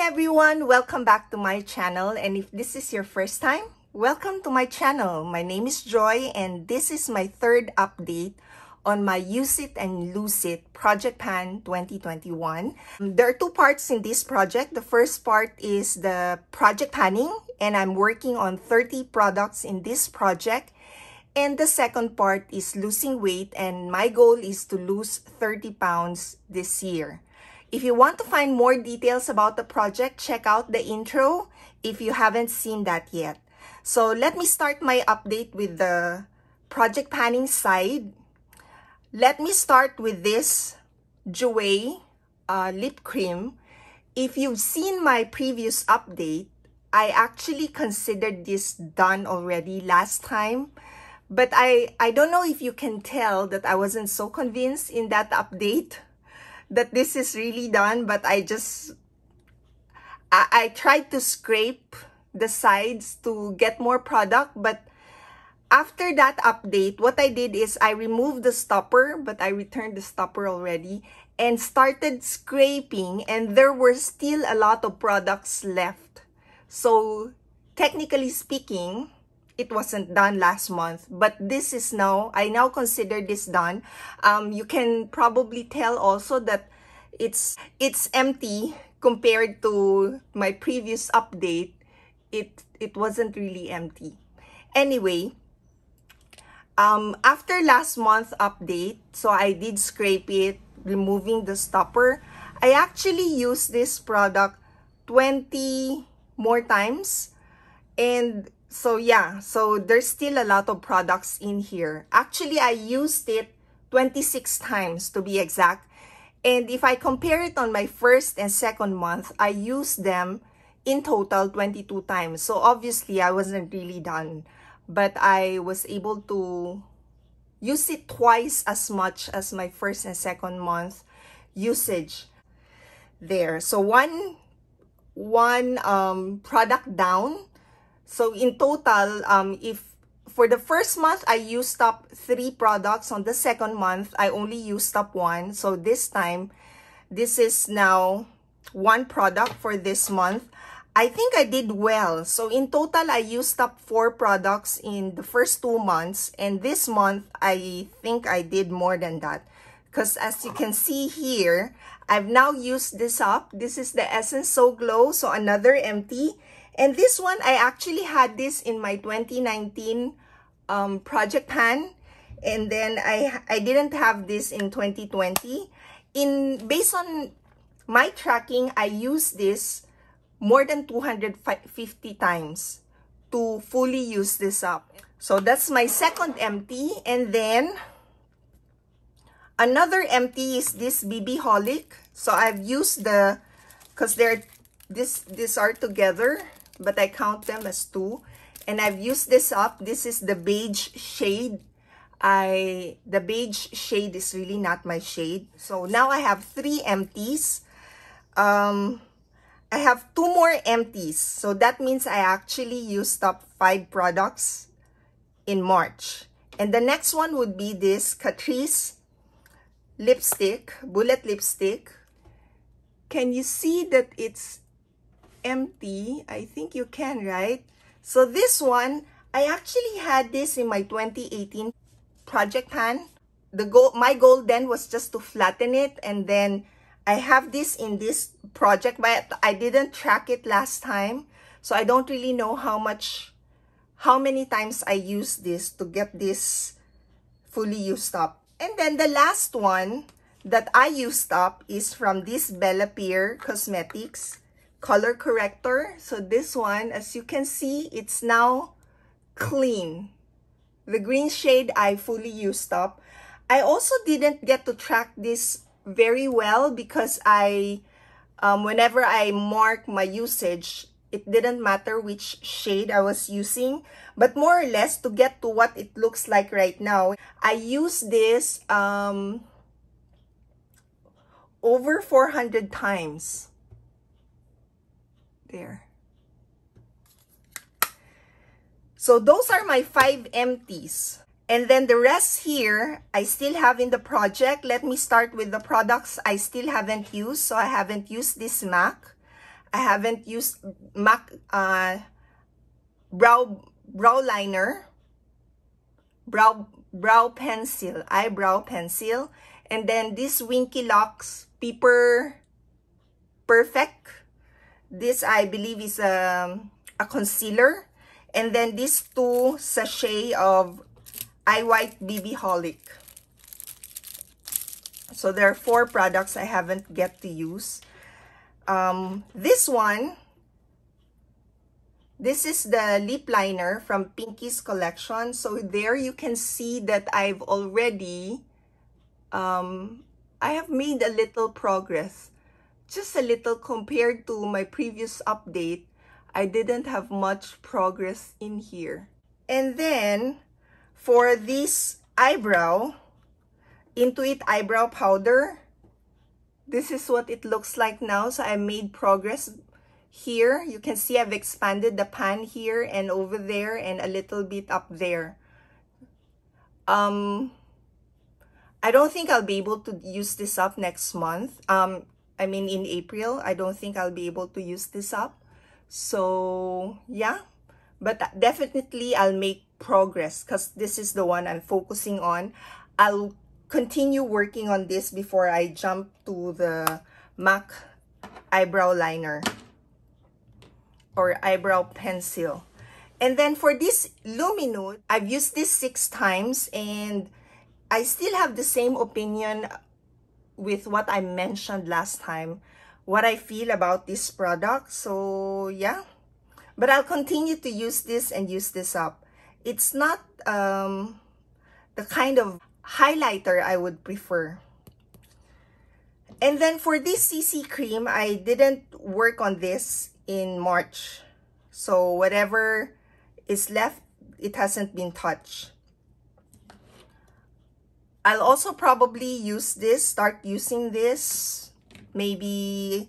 everyone, welcome back to my channel, and if this is your first time, welcome to my channel. My name is Joy and this is my third update on my Use It and Lose It Project Pan 2021. There are two parts in this project. The first part is the project panning, and I'm working on 30 products in this project. And the second part is losing weight, and my goal is to lose 30 pounds this year. If you want to find more details about the project, check out the intro if you haven't seen that yet. So let me start my update with the project panning side. Let me start with this Jouer lip cream. If you've seen my previous update, I actually considered this done already last time. But I don't know if you can tell that I wasn't so convinced in that update that this is really done, but I tried to scrape the sides to get more product. But after that update, what I did is I removed the stopper, but I returned the stopper already and started scraping, and there were still a lot of products left. So technically speaking, it wasn't done last month, but this is now, I now consider this done. You can probably tell also that it's empty compared to my previous update. It wasn't really empty. Anyway, after last month update, so I did scrape it, removing the stopper. I actually used this product 20 more times, and so yeah, so there's still a lot of products in here. Actually, I used it 26 times to be exact. And if I compare it on my first and second month, I used them in total 22 times. So obviously, I wasn't really done. But I was able to use it twice as much as my first and second month usage there. So one product down. So in total, if for the first month I used up 3 products, on the second month I only used up 1. So this time, this is now 1 product for this month. I think I did well. So in total, I used up 4 products in the first 2 months, and this month I think I did more than that. Because as you can see here, I've now used this up. This is the Essence So Glow, so another empty. And this one, I actually had this in my 2019 project pan, and then I didn't have this in 2020. Based on my tracking, I used this more than 250 times to fully use this up. So that's my second empty. And then another empty is this BB Holic. So I've used because these are together, but I count them as 2. And I've used this up. This is the beige shade. The beige shade is really not my shade. So now I have 3 empties. I have 2 more empties. So that means I actually used up 5 products in March. And the next one would be this Catrice lipstick, bullet lipstick. Can you see that it's empty? I think you can, right? So this one, I actually had this in my 2018 project pan. My goal then was just to flatten it, and then I have this in this project, but I didn't track it last time, so I don't really know how many times I used this to get this fully used up. And then the last one that I used up is from this Bella Pierre Cosmetics color corrector. So this one, as you can see, it's now clean. The green shade I fully used up. I also didn't get to track this very well because whenever I mark my usage, it didn't matter which shade I was using. But more or less, to get to what it looks like right now, I use this over 400 times. There. So those are my 5 empties. And then the rest here, I still have in the project. Let me start with the products I still haven't used. So I haven't used this MAC. I haven't used MAC brow liner, brow pencil, eyebrow pencil, and then this Winky Locks Paper Perfect. This I believe is a concealer, and then these two sachet of Eye White BB Holic. So there are 4 products I haven't get to use. This one, this is the lip liner from Pinky's collection. So there you can see that I've already, I have made a little progress. Just a little compared to my previous update. I didn't have much progress in here. And then, for this eyebrow, Intuit eyebrow powder, this is what it looks like now. So I made progress here. You can see I've expanded the pan here and over there and a little bit up there. I don't think I'll be able to use this up next month. I mean in April. I don't think I'll be able to use this up. So yeah, but definitely I'll make progress because this is the one I'm focusing on. I'll continue working on this before I jump to the MAC eyebrow liner or eyebrow pencil. And then for this Luminous, I've used this 6 times and I still have the same opinion with what I mentioned last time, what I feel about this product. So yeah, but I'll continue to use this and use this up. It's not the kind of highlighter I would prefer. And then for this CC cream, I didn't work on this in March. So whatever is left, it hasn't been touched. I'll also probably use this, start using this maybe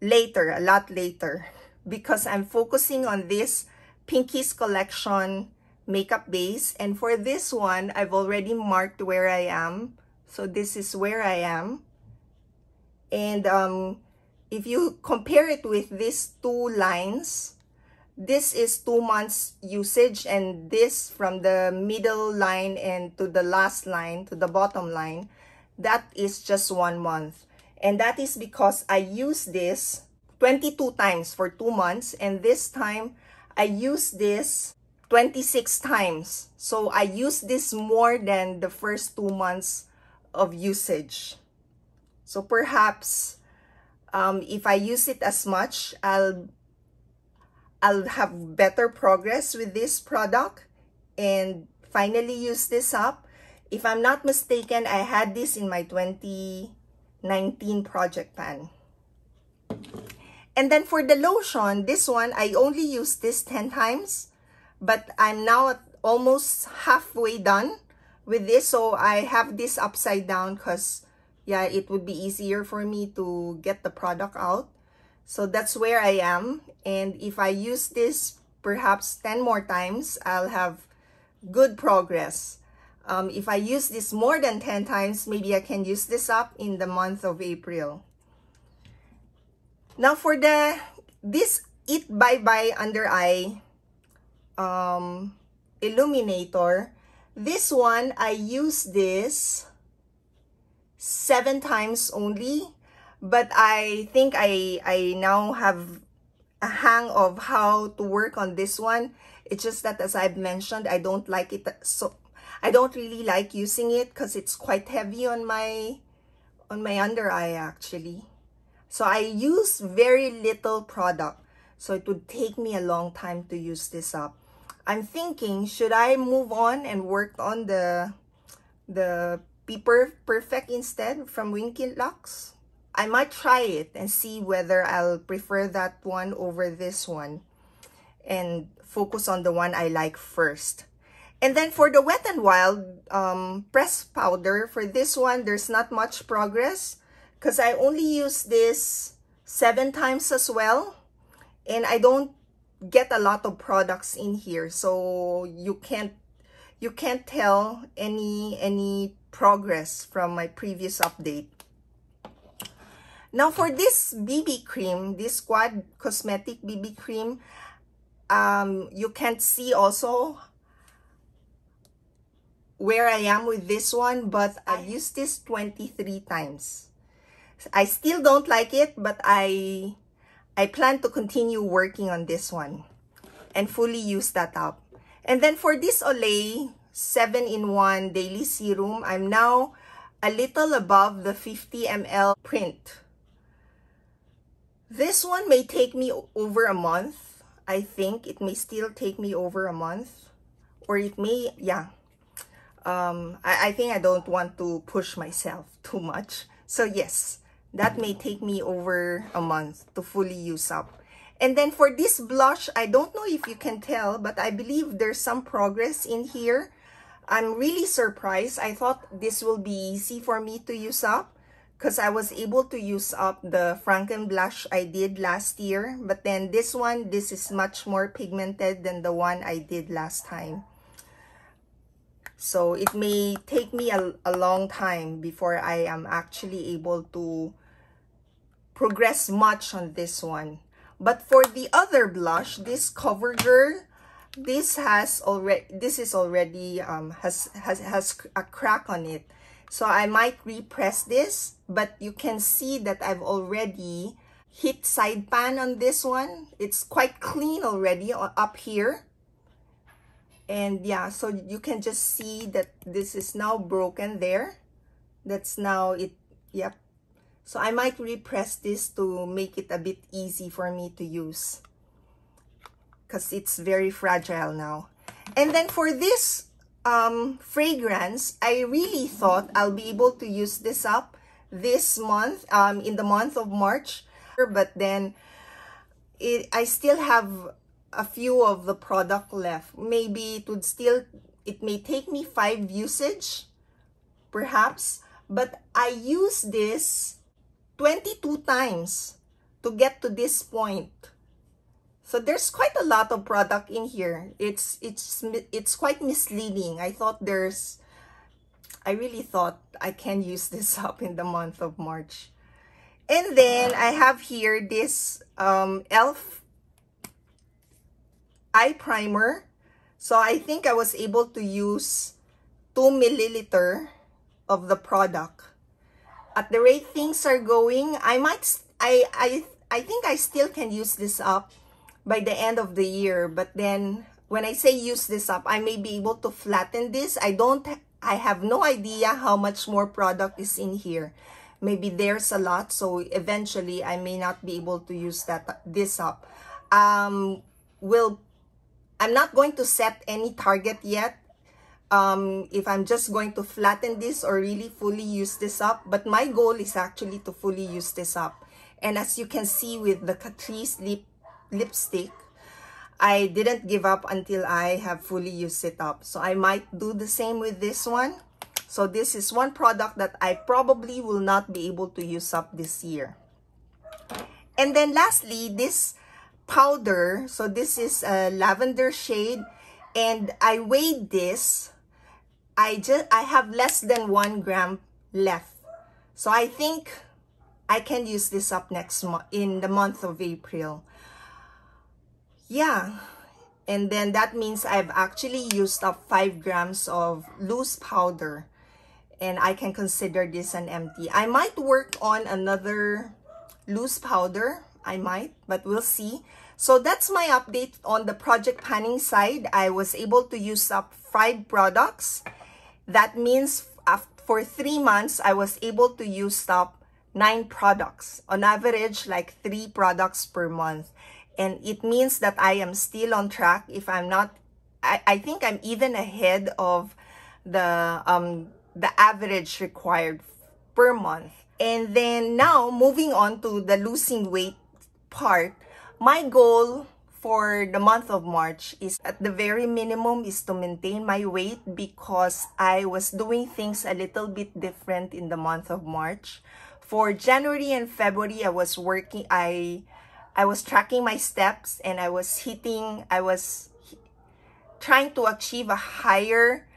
later, a lot later, because I'm focusing on this Pinky's collection makeup base. And for this one, I've already marked where I am. So this is where I am. And if you compare it with these 2 lines, this is 2 months usage, and this from the middle line and to the last line, to the bottom line, that is just 1 month. And that is because I used this 22 times for 2 months, and this time I used this 26 times. So I used this more than the first 2 months of usage. So perhaps if I use it as much, I'll have better progress with this product and finally use this up. If I'm not mistaken, I had this in my 2019 project pan. And then for the lotion, this one, I only used this 10 times, but I'm now at almost halfway done with this. So I have this upside down because, yeah, it would be easier for me to get the product out. So that's where I am. And if I use this perhaps 10 more times, I'll have good progress. If I use this more than 10 times, maybe I can use this up in the month of April. Now for this Eat Bye Bye Under Eye illuminator, this one, I use this 7 times only. But I think I now have a hang of how to work on this one. It's just that, as I've mentioned, I don't like it. So I don't really like using it because it's quite heavy on my under eye actually. So I use very little product. So it would take me a long time to use this up. I'm thinking, should I move on and work on the Paper Perfect instead from Winky Locks? I might try it and see whether I'll prefer that one over this one and focus on the one I like first. And then for the Wet n Wild pressed powder, for this one, there's not much progress because I only use this 7 times as well. And I don't get a lot of products in here. So you can't tell any progress from my previous update. Now for this BB cream, this Quad Cosmetic BB cream, you can't see also where I am with this one, but I've used this 23 times. I still don't like it, but I plan to continue working on this one and fully use that up. And then for this Olay 7-in-1 Daily Serum, I'm now a little above the 50 ml print. This one may take me over a month. I think it may still take me over a month, or it may, yeah. I think I don't want to push myself too much. So yes, that may take me over a month to fully use up. And then for this blush, I don't know if you can tell, but I believe there's some progress in here. I'm really surprised. I thought this will be easy for me to use up, because I was able to use up the Franken blush I did last year. But then this one, this is much more pigmented than the one I did last time. So it may take me a long time before I am actually able to progress much on this one. But for the other blush, this CoverGirl, this is already has a crack on it. So I might repress this, but you can see that I've already hit side pan on this one. It's quite clean already up here. And yeah, so you can just see that this is now broken there. That's now it, yep. So I might repress this to make it a bit easy for me to use, because it's very fragile now. And then for this fragrance, I really thought I'll be able to use this up this month, in the month of March. But then I still have a few of the product left. Maybe it may take me 5 usage, perhaps. But I use this 22 times to get to this point. So there's quite a lot of product in here. It's quite misleading. I really thought I can use this up in the month of March. And then I have here this e.l.f. eye primer. So I think I was able to use 2 milliliter of the product. At the rate things are going, I think I still can use this up by the end of the year. But then when I say use this up, I may be able to flatten this. I have no idea how much more product is in here. Maybe there's a lot, so eventually I may not be able to use this up. I'm not going to set any target yet, if I'm just going to flatten this or really fully use this up. But my goal is actually to fully use this up. And as you can see with the Catrice lipstick, I didn't give up until I have fully used it up. So I might do the same with this one. So this is one product that I probably will not be able to use up this year. And then lastly, this powder. So this is a lavender shade, and I weighed this. I have less than 1 gram left. So I think I can use this up next month, in the month of April. Yeah. And then that means I've actually used up 5 grams of loose powder, and I can consider this an empty. I might work on another loose powder. I might, but we'll see. So that's my update on the project panning side. I was able to use up 5 products. That means for 3 months, I was able to use up 9 products. On average, like 3 products per month. And it means that I am still on track. If I'm not, I think I'm even ahead of the average required per month. And then now, moving on to the losing weight part, my goal for the month of March is, at the very minimum, is to maintain my weight, because I was doing things a little bit different in the month of March. For January and February, I was working, I was tracking my steps, and I was trying to achieve a higher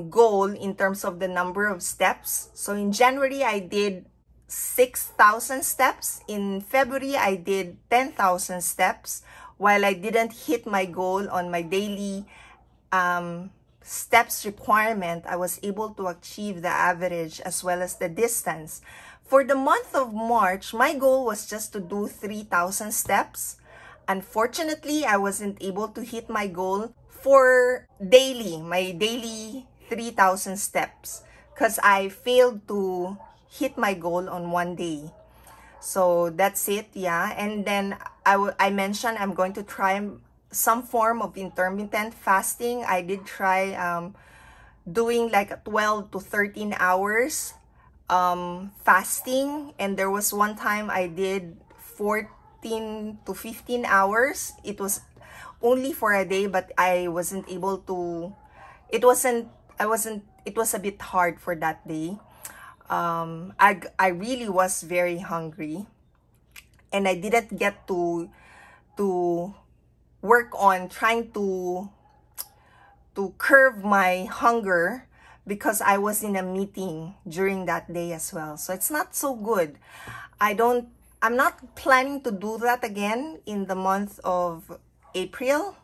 goal in terms of the number of steps. So in January, I did 6,000 steps. In February, I did 10,000 steps. While I didn't hit my goal on my daily steps requirement, I was able to achieve the average as well as the distance. For the month of March, my goal was just to do 3,000 steps. Unfortunately, I wasn't able to hit my goal for my daily 3,000 steps because I failed to hit my goal on one day. So that's it, yeah. And then I mentioned I'm going to try some form of intermittent fasting. I did try doing like 12 to 13 hours fasting, and there was one time I did 14 to 15 hours. It was only for a day, but I wasn't able to, it was a bit hard for that day. I really was very hungry, and I didn't get to work on trying to curb my hunger because I was in a meeting during that day as well. So it's not so good. I'm not planning to do that again in the month of April.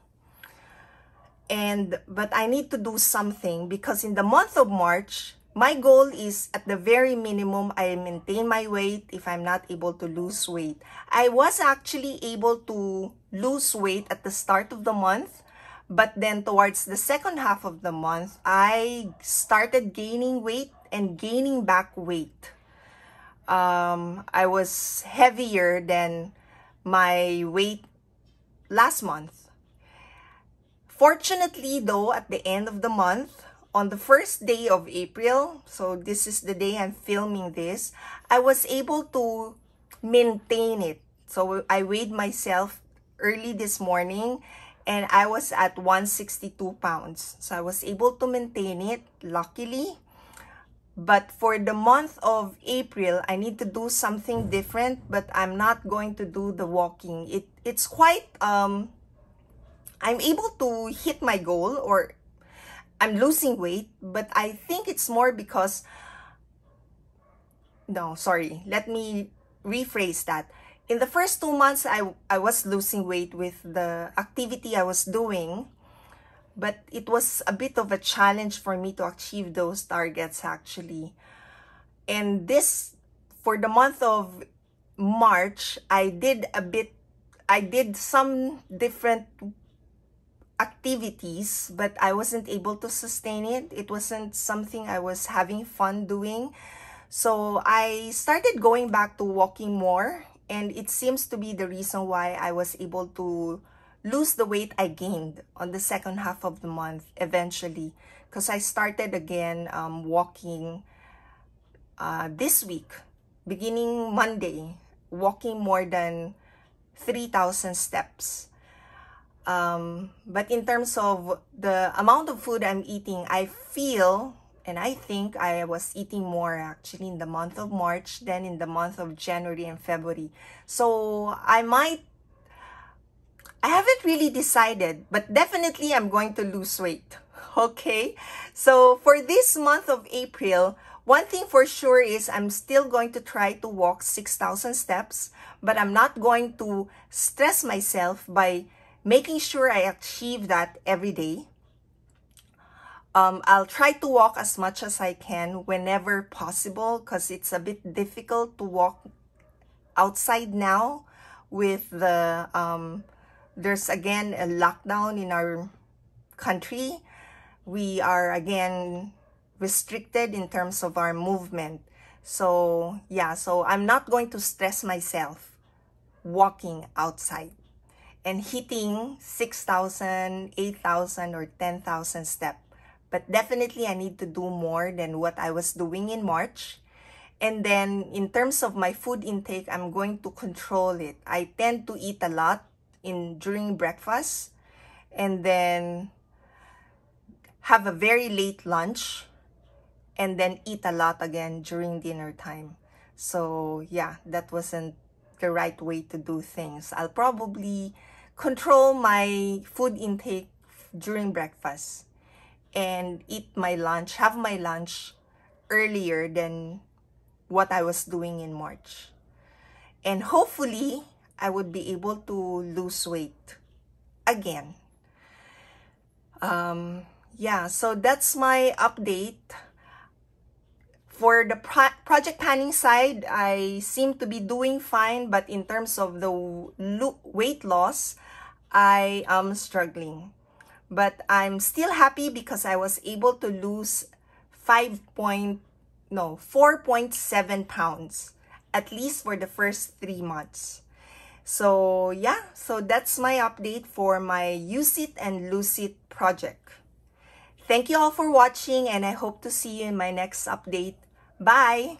But I need to do something because in the month of March, my goal is at the very minimum, I maintain my weight if I'm not able to lose weight. I was actually able to lose weight at the start of the month, but then towards the second half of the month, I started gaining weight and gaining back weight. I was heavier than my weight last month. Fortunately though, at the end of the month, on the first day of April, so this is the day I'm filming this, I was able to maintain it. So I weighed myself early this morning and I was at 162 pounds. So I was able to maintain it, luckily. But for the month of April, I need to do something different, but I'm not going to do the walking. It's quite, I'm able to hit my goal, or I'm losing weight, but I think it's more because, no, sorry, let me rephrase that. In the first 2 months, I was losing weight with the activity I was doing, but it was a bit of a challenge for me to achieve those targets actually. And this, for the month of March, I did some different activities, but I wasn't able to sustain it. It wasn't something I was having fun doing. So I started going back to walking more, and it seems to be the reason why I was able to lose the weight I gained on the second half of the month eventually, because I started again walking this week, beginning Monday, walking more than 3,000 steps. But in terms of the amount of food I'm eating, I feel and I think I was eating more actually in the month of March than in the month of January and February. So I haven't really decided, but definitely I'm going to lose weight. Okay, so for this month of April, one thing for sure is I'm still going to try to walk 6,000 steps, but I'm not going to stress myself by making sure I achieve that every day. I'll try to walk as much as I can whenever possible, because it's a bit difficult to walk outside now with the there's again a lockdown in our country. We are again restricted in terms of our movement. So yeah, so I'm not going to stress myself walking outside and hitting 6,000, 8,000 or 10,000 steps. But definitely I need to do more than what I was doing in March. And then in terms of my food intake, I'm going to control it. I tend to eat a lot during breakfast and then have a very late lunch and then eat a lot again during dinner time. So yeah, that wasn't the right way to do things. I'll probably control my food intake during breakfast and eat my lunch, have my lunch earlier than what I was doing in March. And hopefully, I would be able to lose weight again. Yeah, so that's my update. For the project planning side, I seem to be doing fine, but in terms of the weight loss, I am struggling. But I'm still happy because I was able to lose 4.7 pounds, at least for the first 3 months. So yeah, so that's my update for my Use It and Lose It project. Thank you all for watching, and I hope to see you in my next update. Bye!